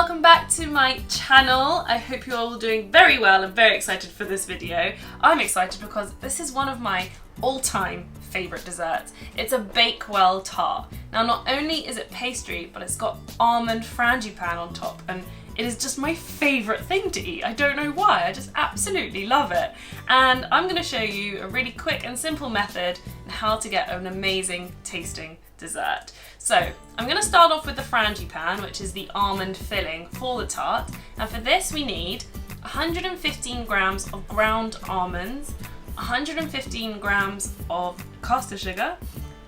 welcome back to my channel. I hope you're all doing very well and very excited for this video. I'm excited because this is one of my all-time favourite desserts. It's a Bakewell Tart. Now not only is it pastry, but it's got almond frangipane on top, and it is just my favourite thing to eat. I don't know why, I just absolutely love it. And I'm going to show you a really quick and simple method on how to get an amazing tasting dessert. So I'm going to start off with the frangipane, which is the almond filling for the tart. And for this we need 115 grams of ground almonds, 115 grams of caster sugar,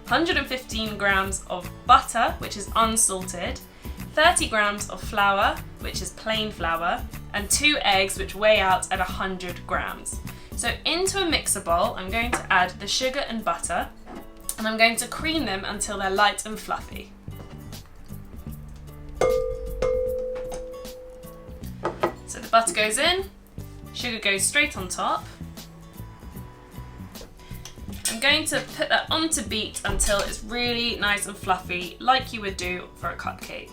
115 grams of butter, which is unsalted, 30 grams of flour, which is plain flour, and 2 eggs, which weigh out at 100 grams. So into a mixer bowl, I'm going to add the sugar and butter, and I'm going to cream them until they're light and fluffy. So the butter goes in, sugar goes straight on top. I'm going to put that on to beat until it's really nice and fluffy, like you would do for a cupcake.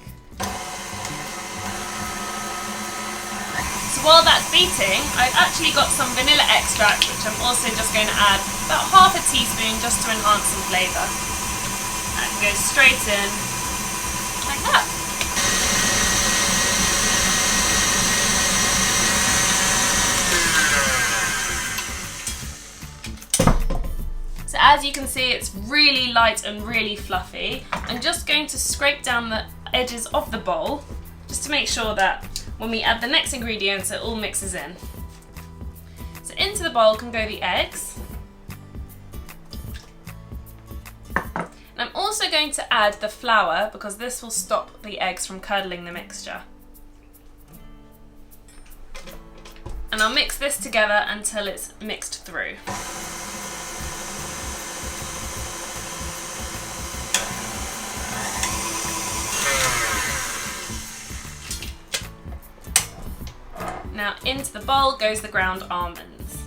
So while that's beating, I've actually got some vanilla extract, which I'm also just going to add about half a teaspoon just to enhance some flavour. And go straight in, like that. So as you can see, it's really light and really fluffy. I'm just going to scrape down the edges of the bowl, just to make sure that when we add the next ingredients, it all mixes in. So into the bowl can go the eggs. And I'm also going to add the flour because this will stop the eggs from curdling the mixture. And I'll mix this together until it's mixed through. Now into the bowl goes the ground almonds.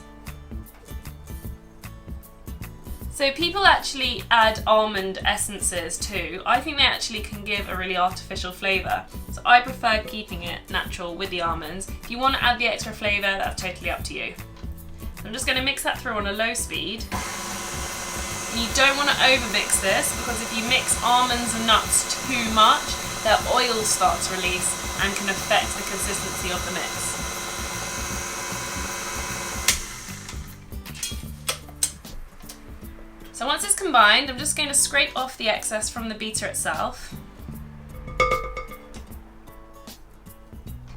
So people actually add almond essences too. I think they actually can give a really artificial flavour. So I prefer keeping it natural with the almonds. If you want to add the extra flavour, that's totally up to you. So I'm just going to mix that through on a low speed. And you don't want to overmix this because if you mix almonds and nuts too much, their oil starts to release and can affect the consistency of the mix. So once it's combined, I'm just going to scrape off the excess from the beater itself.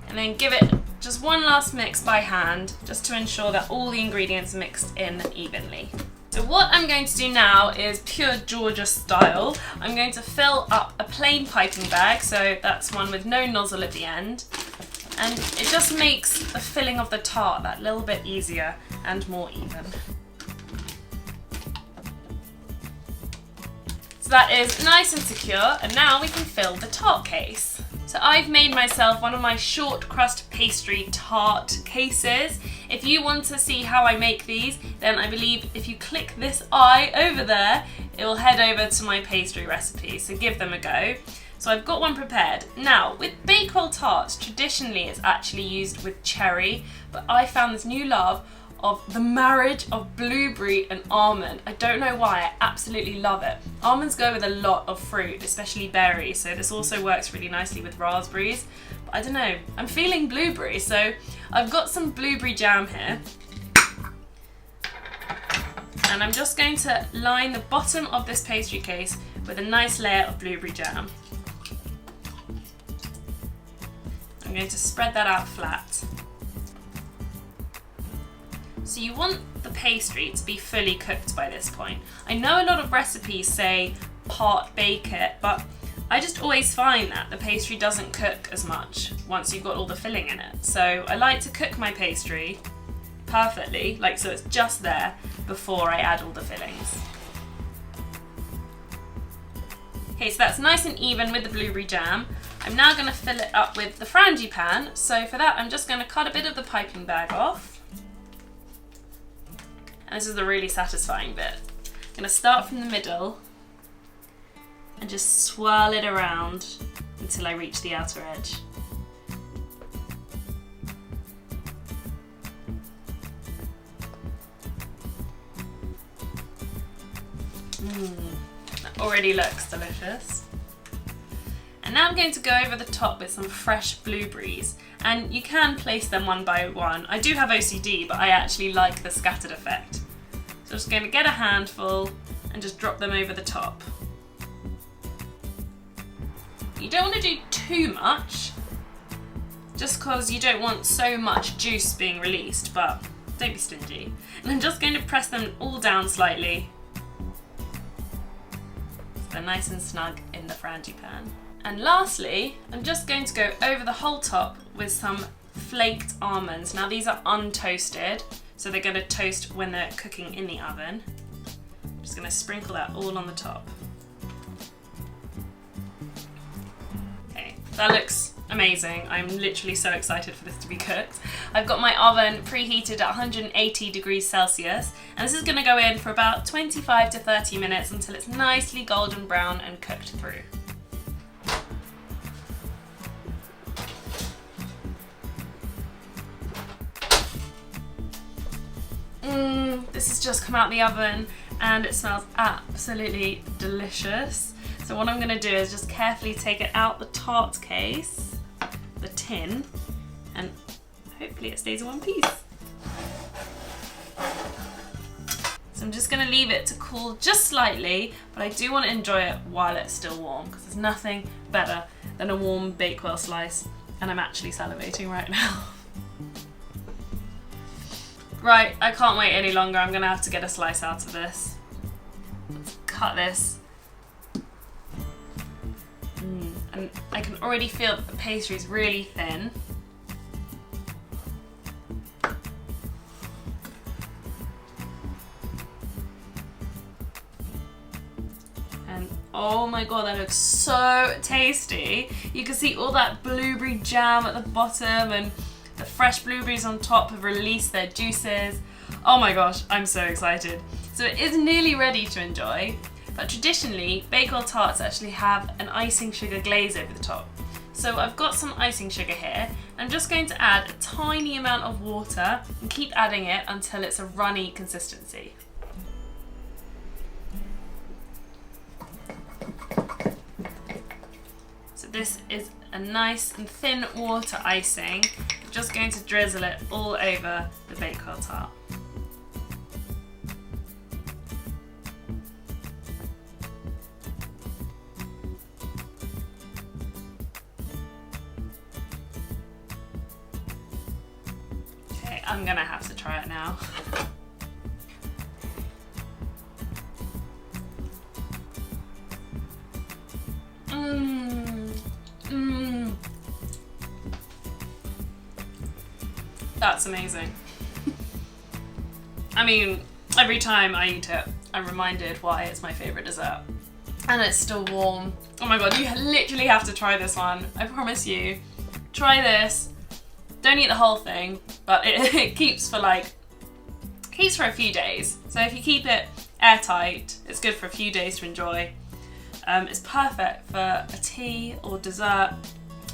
And then give it just one last mix by hand, just to ensure that all the ingredients are mixed in evenly. So what I'm going to do now is pure Georgia style. I'm going to fill up a plain piping bag, so that's one with no nozzle at the end. And it just makes the filling of the tart that little bit easier and more even. So that is nice and secure, and now we can fill the tart case. So I've made myself one of my short crust pastry tart cases. If you want to see how I make these, then I believe if you click this eye over there, it will head over to my pastry recipes, so give them a go. So I've got one prepared. Now, with Bakewell tarts, traditionally it's actually used with cherry, but I found this new love of the marriage of blueberry and almond. I don't know why, I absolutely love it. Almonds go with a lot of fruit, especially berries, so this also works really nicely with raspberries. But I don't know, I'm feeling blueberry, so I've got some blueberry jam here. And I'm just going to line the bottom of this pastry case with a nice layer of blueberry jam. I'm going to spread that out flat. So you want the pastry to be fully cooked by this point. I know a lot of recipes say part bake it, but I just always find that the pastry doesn't cook as much once you've got all the filling in it. So I like to cook my pastry perfectly, like so it's just there before I add all the fillings. Okay, so that's nice and even with the blueberry jam. I'm now going to fill it up with the frangipane. So for that, I'm just going to cut a bit of the piping bag off. And this is the really satisfying bit. I'm going to start from the middle and just swirl it around until I reach the outer edge. That already looks delicious. And now I'm going to go over the top with some fresh blueberries, and you can place them one by one. I do have OCD, but I actually like the scattered effect. So I'm just going to get a handful and just drop them over the top. You don't want to do too much, just because you don't want so much juice being released, but don't be stingy. And I'm just going to press them all down slightly, so they're nice and snug in the frangipane. And lastly, I'm just going to go over the whole top with some flaked almonds. Now these are untoasted, so they're going to toast when they're cooking in the oven. I'm just going to sprinkle that all on the top. Okay, that looks amazing. I'm literally so excited for this to be cooked. I've got my oven preheated at 180 degrees Celsius, and this is going to go in for about 25 to 30 minutes until it's nicely golden brown and cooked through. This has just come out the oven and it smells absolutely delicious. So what I'm going to do is just carefully take it out the tart case, the tin, and hopefully it stays in one piece. So I'm just going to leave it to cool just slightly, but I do want to enjoy it while it's still warm, because there's nothing better than a warm Bakewell slice, and I'm actually salivating right now. Right, I can't wait any longer. I'm gonna have to get a slice out of this. Let's cut this. And I can already feel that the pastry is really thin. And oh my god, that looks so tasty. You can see all that blueberry jam at the bottom, and the fresh blueberries on top have released their juices. Oh my gosh, I'm so excited. So it is nearly ready to enjoy, but traditionally, Bakewell tarts actually have an icing sugar glaze over the top. So I've got some icing sugar here. I'm just going to add a tiny amount of water and keep adding it until it's a runny consistency. So this is a nice and thin water icing. I'm just going to drizzle it all over the Bakewell tart. Okay, I'm gonna have to try it now. That's amazing. I mean, every time I eat it, I'm reminded why it's my favourite dessert. And it's still warm. Oh my god, you literally have to try this one. I promise you. Try this. Don't eat the whole thing, but it keeps for a few days. So if you keep it airtight, it's good for a few days to enjoy. It's perfect for a tea or dessert.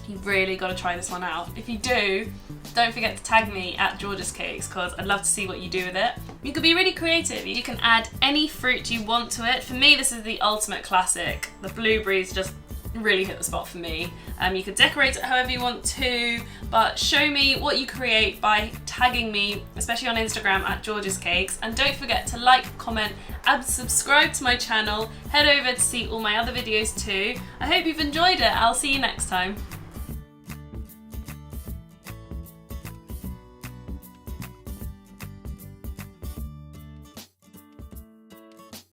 You've really got to try this one out. If you do, don't forget to tag me at George's Cakes, because I'd love to see what you do with it. You could be really creative. You can add any fruit you want to it. For me, this is the ultimate classic. The blueberries just really hit the spot for me. You could decorate it however you want to, but show me what you create by tagging me, especially on Instagram at George's Cakes. And don't forget to like, comment, and subscribe to my channel. Head over to see all my other videos too. I hope you've enjoyed it. I'll see you next time.